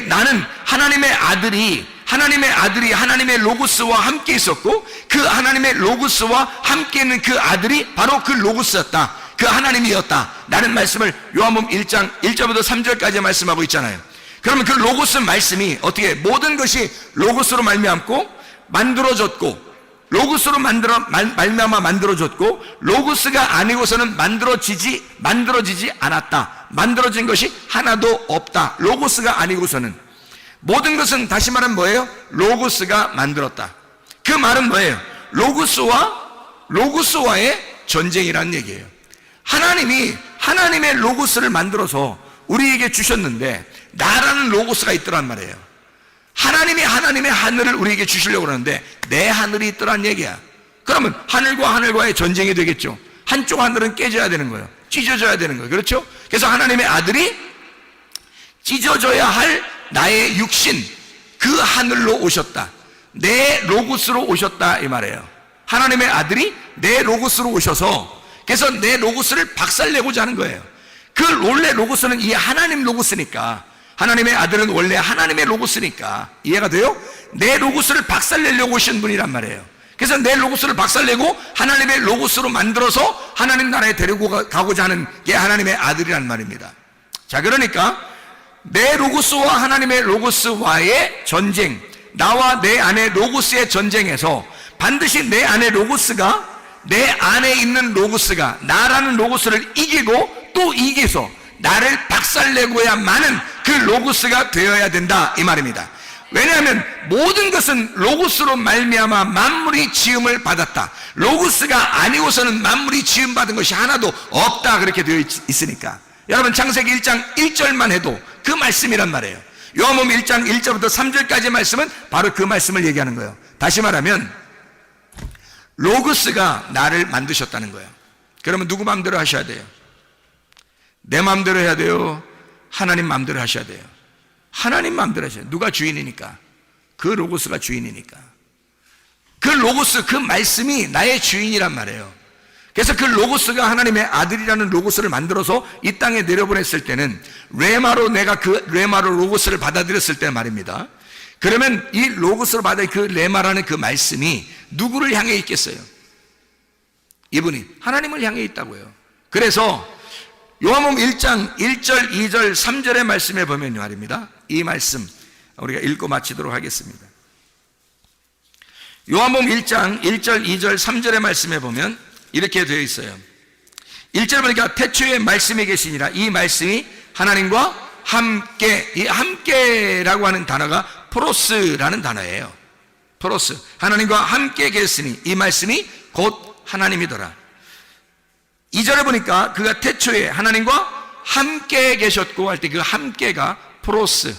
나는 하나님의 아들이 하나님의 로고스와 함께 있었고, 그 하나님의 로고스와 함께 있는 그 아들이 바로 그 로고스였다, 그 하나님이었다 라는 말씀을 요한복음 1장 1절부터 3절까지 말씀하고 있잖아요. 그러면 그 로고스 말씀이 어떻게, 모든 것이 로고스로 말미암고 만들어졌고, 로고스로 말미암아 만들어졌고, 로고스가 아니고서는 만들어지지 않았다. 만들어진 것이 하나도 없다. 로고스가 아니고서는. 모든 것은, 다시 말하면 뭐예요? 로고스가 만들었다. 그 말은 뭐예요? 로고스와의 전쟁이라는 얘기예요. 하나님이 하나님의 로고스를 만들어서 우리에게 주셨는데, 나라는 로고스가 있더란 말이에요. 하나님이 하나님의 하늘을 우리에게 주시려고 그러는데 내 하늘이 있더란 얘기야. 그러면 하늘과 하늘과의 전쟁이 되겠죠. 한쪽 하늘은 깨져야 되는 거예요. 찢어져야 되는 거예요. 그렇죠? 그래서 하나님의 아들이 찢어져야 할 나의 육신, 그 하늘로 오셨다. 내 로고스로 오셨다, 이 말이에요. 하나님의 아들이 내 로고스로 오셔서, 그래서 내 로고스를 박살내고자 하는 거예요. 그 원래 로고스는 이 하나님 로고스니까, 하나님의 아들은 원래 하나님의 로고스니까, 이해가 돼요? 내 로고스를 박살내려고 오신 분이란 말이에요. 그래서 내 로고스를 박살내고 하나님의 로고스로 만들어서 하나님 나라에 데리고 가고자 하는 게 하나님의 아들이란 말입니다. 자, 그러니까 내 로고스와 하나님의 로고스와의 전쟁, 나와 내 안에 로고스의 전쟁에서 반드시 내 안에 로고스가, 내 안에 있는 로고스가 나라는 로고스를 이기고 또 이겨서 나를 박살내고야만은 그 로고스가 되어야 된다, 이 말입니다. 왜냐하면 모든 것은 로고스로 말미암아 만물이 지음을 받았다. 로고스가 아니고서는 만물이 지음 받은 것이 하나도 없다, 그렇게 되어 있으니까. 여러분, 창세기 1장 1절만 해도 그 말씀이란 말이에요. 요한복음 1장 1절부터 3절까지 말씀은 바로 그 말씀을 얘기하는 거예요. 다시 말하면 로고스가 나를 만드셨다는 거예요. 그러면 누구 마음대로 하셔야 돼요? 내 마음대로 해야 돼요? 하나님 마음대로 하셔야 돼요? 하나님 마음대로 하셔야 돼요. 누가 주인이니까? 그 로고스가 주인이니까. 그 로고스, 그 말씀이 나의 주인이란 말이에요. 그래서 그 로고스가 하나님의 아들이라는 로고스를 만들어서 이 땅에 내려보냈을 때는 레마로, 내가 그 레마로 로고스를 받아들였을 때 말입니다. 그러면 이 로고스를 받아, 그 레마라는 그 말씀이 누구를 향해 있겠어요? 이분이 하나님을 향해 있다고요. 그래서 요한복음 1장 1절, 2절, 3절의 말씀에 보면 말입니다, 이 말씀 우리가 읽고 마치도록 하겠습니다. 요한복음 1장 1절, 2절, 3절의 말씀에 보면 이렇게 되어 있어요. 1절 보니까 태초에 말씀이 계시니라. 이 말씀이 하나님과 함께, 이 함께라고 하는 단어가 프로스라는 단어예요. 프로스, 하나님과 함께 계시니 이 말씀이 곧 하나님이더라. 2절에 보니까 그가 태초에 하나님과 함께 계셨고 할 때 그 함께가 프로스,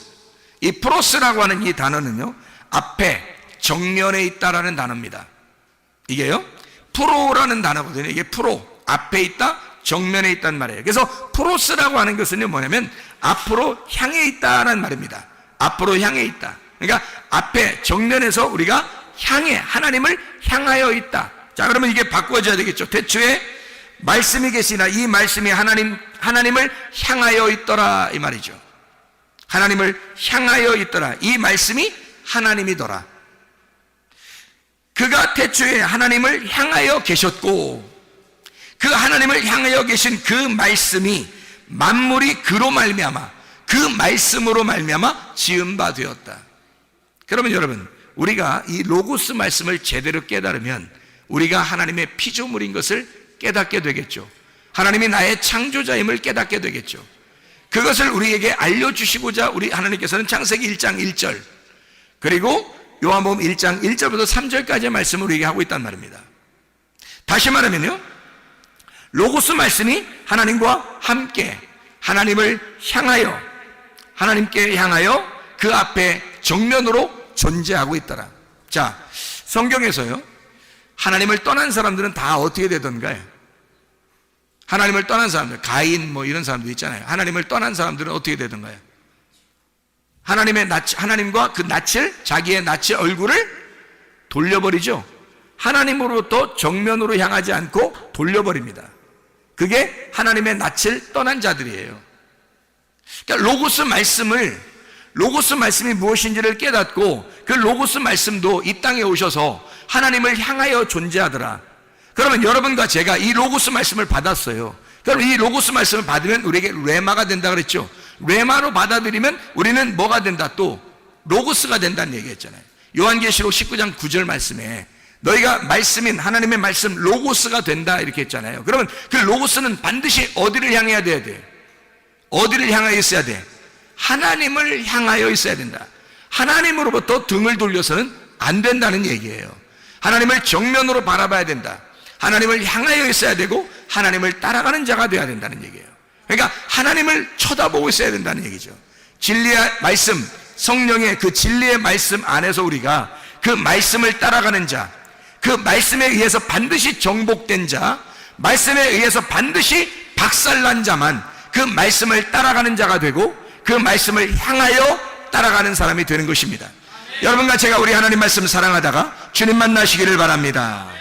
이 프로스라고 하는 이 단어는요, 앞에 정면에 있다라는 단어입니다. 이게요, 프로라는 단어거든요. 이게 프로, 앞에 있다, 정면에 있단 말이에요. 그래서 프로스라고 하는 것은 뭐냐면 앞으로 향해 있다는 말입니다. 앞으로 향해 있다. 그러니까 앞에 정면에서 우리가 향해, 하나님을 향하여 있다. 자, 그러면 이게 바꿔줘야 되겠죠. 태초에 말씀이 계시나 이 말씀이 하나님을 향하여 있더라, 이 말이죠. 하나님을 향하여 있더라. 이 말씀이 하나님이더라. 그가 태초에 하나님을 향하여 계셨고, 그 하나님을 향하여 계신 그 말씀이 만물이 그로 말미암아, 그 말씀으로 말미암아 지은 바 되었다. 그러면 여러분, 우리가 이 로고스 말씀을 제대로 깨달으면 우리가 하나님의 피조물인 것을 깨닫게 되겠죠. 하나님이 나의 창조자임을 깨닫게 되겠죠. 그것을 우리에게 알려주시고자 우리 하나님께서는 창세기 1장 1절 그리고 요한복음 1장 1절부터 3절까지의 말씀을 우리에게 하고 있단 말입니다. 다시 말하면요, 로고스 말씀이 하나님과 함께 하나님을 향하여, 하나님께 향하여 그 앞에 정면으로 존재하고 있더라. 자, 성경에서요, 하나님을 떠난 사람들은 다 어떻게 되던가요? 하나님을 떠난 사람들, 가인 뭐 이런 사람도 있잖아요. 하나님을 떠난 사람들은 어떻게 되던가요? 하나님과 그 낯을, 자기의 낯의 얼굴을 돌려버리죠. 하나님으로부터 정면으로 향하지 않고 돌려버립니다. 그게 하나님의 낯을 떠난 자들이에요. 그러니까 로고스 말씀이 무엇인지를 깨닫고 그 로고스 말씀도 이 땅에 오셔서 하나님을 향하여 존재하더라. 그러면 여러분과 제가 이 로고스 말씀을 받았어요. 그럼 이 로고스 말씀을 받으면 우리에게 레마가 된다 그랬죠. 레마로 받아들이면 우리는 뭐가 된다? 또 로고스가 된다는 얘기했잖아요. 요한계시록 19장 9절 말씀에 너희가 말씀인 하나님의 말씀 로고스가 된다 이렇게 했잖아요. 그러면 그 로고스는 반드시 어디를 향해야 돼야 돼? 어디를 향하여 있어야 돼? 하나님을 향하여 있어야 된다. 하나님으로부터 등을 돌려서는 안 된다는 얘기예요. 하나님을 정면으로 바라봐야 된다. 하나님을 향하여 있어야 되고 하나님을 따라가는 자가 되어야 된다는 얘기예요. 그러니까 하나님을 쳐다보고 있어야 된다는 얘기죠. 진리의 말씀, 성령의 그 진리의 말씀 안에서 우리가 그 말씀을 따라가는 자, 그 말씀에 의해서 반드시 정복된 자, 말씀에 의해서 반드시 박살난 자만 그 말씀을 따라가는 자가 되고 그 말씀을 향하여 따라가는 사람이 되는 것입니다. 여러분과 제가 우리 하나님 말씀을 사랑하다가 주님 만나시기를 바랍니다.